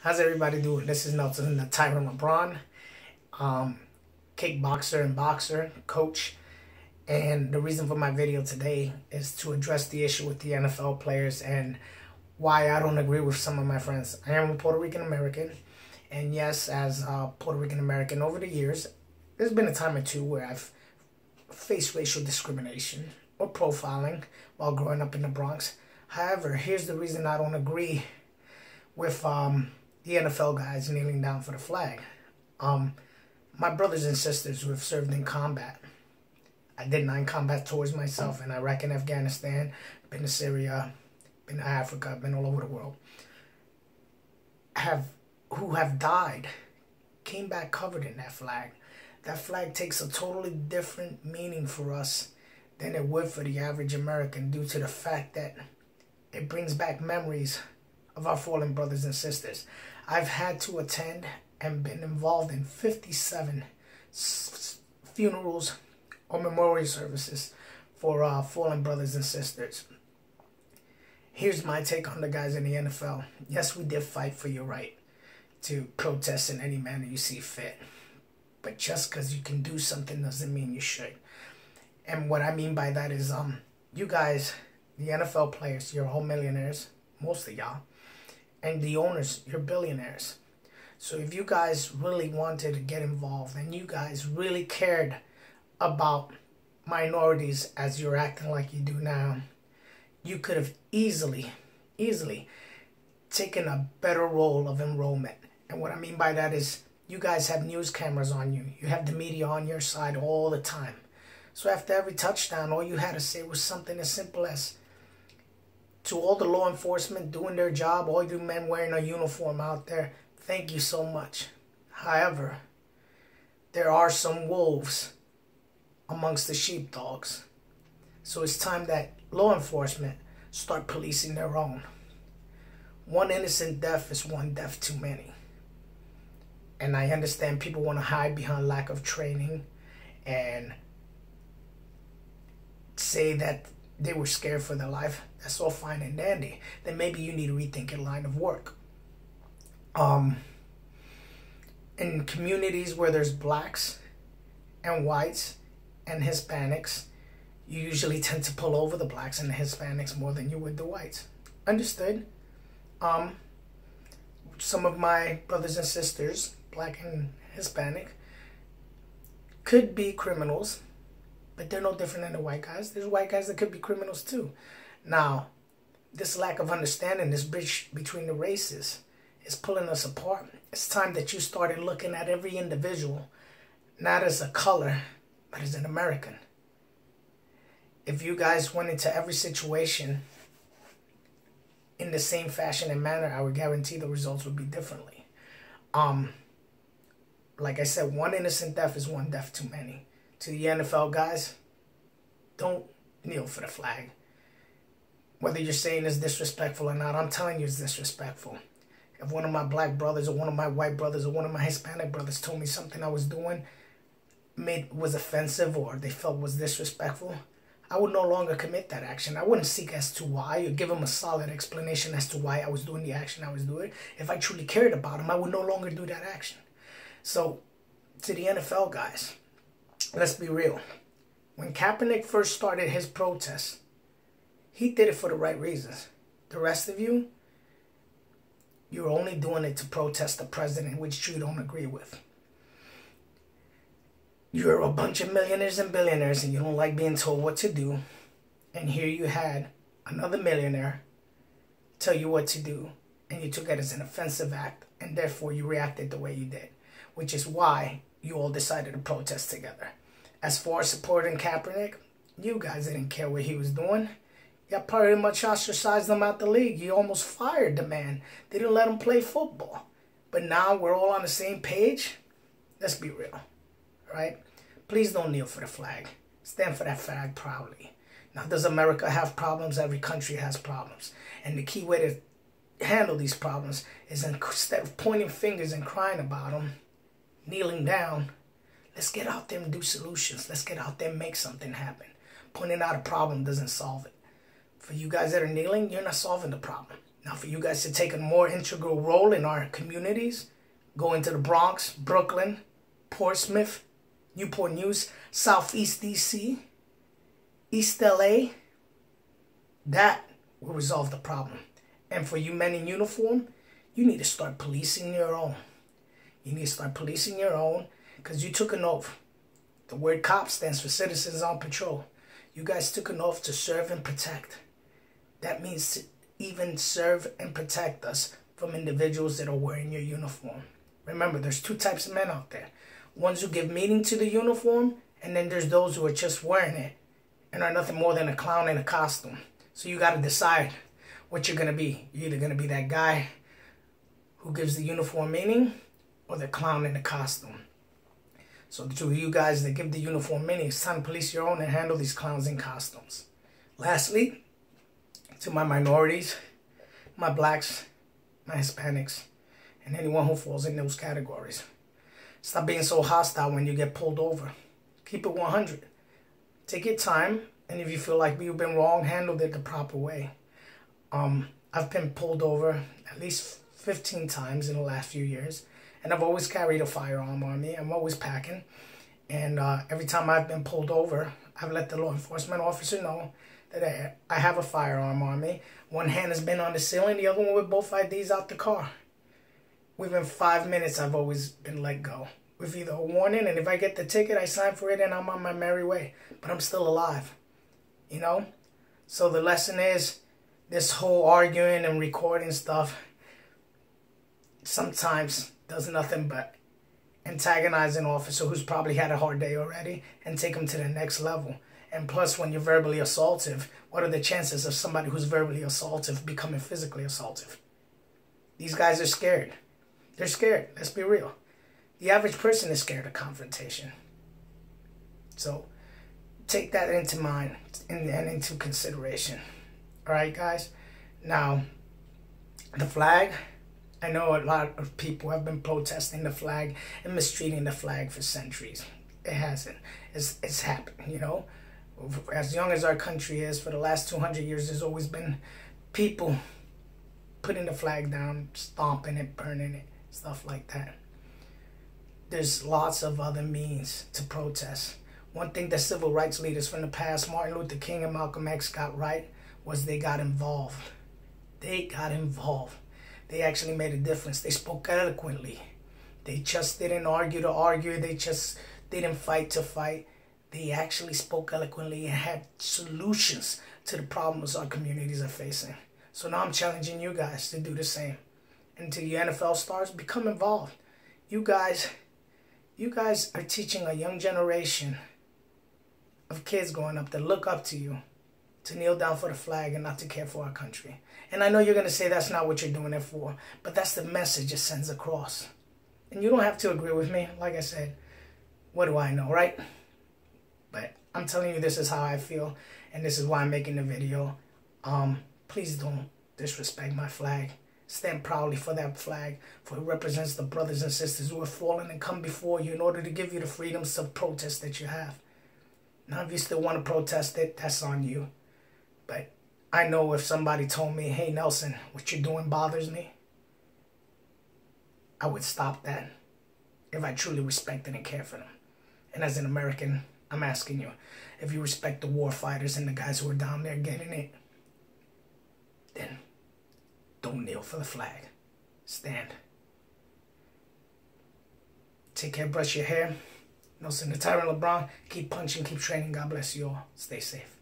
How's everybody doing? This is Nelson, the Tyrant LeBron, kickboxer and boxer coach. And the reason for my video today is to address the issue with the NFL players and why I don't agree with some of my friends. I am a Puerto Rican American, and yes, as a Puerto Rican American over the years, there's been a time or two where I've faced racial discrimination or profiling while growing up in the Bronx. However, here's the reason I don't agree with the NFL guys kneeling down for the flag. My brothers and sisters who have served in combat, I did 9 combat tours myself in Iraq and Afghanistan, been to Syria, been to Africa, been all over the world, who have died, came back covered in that flag. That flag takes a totally different meaning for us than it would for the average American due to the fact that it brings back memories of our fallen brothers and sisters. I've had to attend and been involved in 57 funerals or memorial services for fallen brothers and sisters. Here's my take on the guys in the NFL. Yes, we did fight for your right to protest in any manner you see fit. But just because you can do something doesn't mean you should. And what I mean by that is, you guys, the NFL players, you're all millionaires, most of y'all. And the owners, you're billionaires. So if you guys really wanted to get involved and you guys really cared about minorities as you're acting like you do now, you could have easily taken a better role of enrollment. And what I mean by that is you guys have news cameras on you. You have the media on your side all the time. So after every touchdown, all you had to say was something as simple as, to all the law enforcement doing their job, all you men wearing a uniform out there, thank you so much. However, there are some wolves amongst the sheepdogs. So it's time that law enforcement start policing their own. One innocent death is one death too many. And I understand people want to hide behind lack of training and say that they were scared for their life. That's all fine and dandy. Then maybe you need to rethink your line of work. In communities where there's blacks and whites and Hispanics, you usually tend to pull over the blacks and the Hispanics more than you would the whites. Understood? Some of my brothers and sisters, black and Hispanic, could be criminals, but they're no different than the white guys. There's white guys that could be criminals too. Now, this lack of understanding, this bridge between the races, is pulling us apart. It's time that you started looking at every individual, not as a color, but as an American. If you guys went into every situation in the same fashion and manner, I would guarantee the results would be differently. Like I said, one innocent death is one death too many. To the NFL guys, don't kneel for the flag. Whether you're saying it's disrespectful or not, I'm telling you it's disrespectful. If one of my black brothers or one of my white brothers or one of my Hispanic brothers told me something I was doing was offensive or they felt was disrespectful, I would no longer commit that action. I wouldn't seek as to why or give them a solid explanation as to why I was doing the action I was doing. If I truly cared about them, I would no longer do that action. So, to the NFL guys, let's be real. When Kaepernick first started his protest, he did it for the right reasons. The rest of you, you're only doing it to protest the president, which you don't agree with. You're a bunch of millionaires and billionaires and you don't like being told what to do. And here you had another millionaire tell you what to do. And you took it as an offensive act. And therefore you reacted the way you did. Which is why you all decided to protest together. As far as supporting Kaepernick, you guys didn't care what he was doing. You pretty much ostracized him out the league. You almost fired the man. They didn't let him play football. But now we're all on the same page. Let's be real, right? Please don't kneel for the flag. Stand for that flag proudly. Now, does America have problems? Every country has problems. And the key way to handle these problems is instead of pointing fingers and crying about them, kneeling down, let's get out there and do solutions. Let's get out there and make something happen. Pointing out a problem doesn't solve it. For you guys that are kneeling, you're not solving the problem. Now for you guys to take a more integral role in our communities, go into the Bronx, Brooklyn, Portsmouth, Newport News, Southeast DC, East LA, that will resolve the problem. And for you men in uniform, you need to start policing your own. You need to start policing your own because you took an oath. The word COP stands for Citizens on Patrol. You guys took an oath to serve and protect. That means to even serve and protect us from individuals that are wearing your uniform. Remember, there's two types of men out there. Ones who give meaning to the uniform, and then there's those who are just wearing it and are nothing more than a clown in a costume. So you got to decide what you're going to be. You're either going to be that guy who gives the uniform meaning or the clown in the costume. So to you guys that give the uniform meaning, it's time to police your own and handle these clowns in costumes. Lastly, to my minorities, my blacks, my Hispanics, and anyone who falls in those categories. Stop being so hostile when you get pulled over. Keep it 100. Take your time, and if you feel like you've been wrong, handle it the proper way. I've been pulled over at least 15 times in the last few years, and I've always carried a firearm on me. I'm always packing, and every time I've been pulled over, I've let the law enforcement officer know that I have a firearm on me. One hand has been on the ceiling, the other one with both IDs out the car. Within 5 minutes, I've always been let go with either a warning, and if I get the ticket, I sign for it, and I'm on my merry way. But I'm still alive, you know? So the lesson is, this whole arguing and recording stuff sometimes does nothing but antagonize an officer who's probably had a hard day already and take him to the next level. And plus, when you're verbally assaultive, what are the chances of somebody who's verbally assaultive becoming physically assaultive? These guys are scared. They're scared. Let's be real. The average person is scared of confrontation. So take that into mind and into consideration. All right, guys? Now, the flag, I know a lot of people have been protesting the flag and mistreating the flag for centuries. It hasn't. It's happened, you know? As young as our country is, for the last 200 years, there's always been people putting the flag down, stomping it, burning it, stuff like that. There's lots of other means to protest. One thing that civil rights leaders from the past, Martin Luther King and Malcolm X, got right was they got involved. They got involved. They actually made a difference. They spoke eloquently. They just didn't argue to argue. They just didn't fight to fight. They actually spoke eloquently and had solutions to the problems our communities are facing. So now I'm challenging you guys to do the same. And to you NFL stars, become involved. You guys are teaching a young generation of kids growing up that look up to you to kneel down for the flag and not to care for our country. And I know you're going to say that's not what you're doing it for, but that's the message it sends across. And you don't have to agree with me. Like I said, what do I know, right? But I'm telling you, this is how I feel, and this is why I'm making the video. Please don't disrespect my flag. Stand proudly for that flag, for it represents the brothers and sisters who have fallen and come before you in order to give you the freedoms of protest that you have. Now, if you still want to protest it, that's on you. But I know if somebody told me, hey, Nelson, what you're doing bothers me, I would stop that if I truly respected and cared for them. And as an American, I'm asking you, if you respect the war fighters and the guys who are down there getting it, then don't kneel for the flag. Stand. Take care, brush your hair. Nelson the Tyrant LeBron. Keep punching, keep training. God bless you all. Stay safe.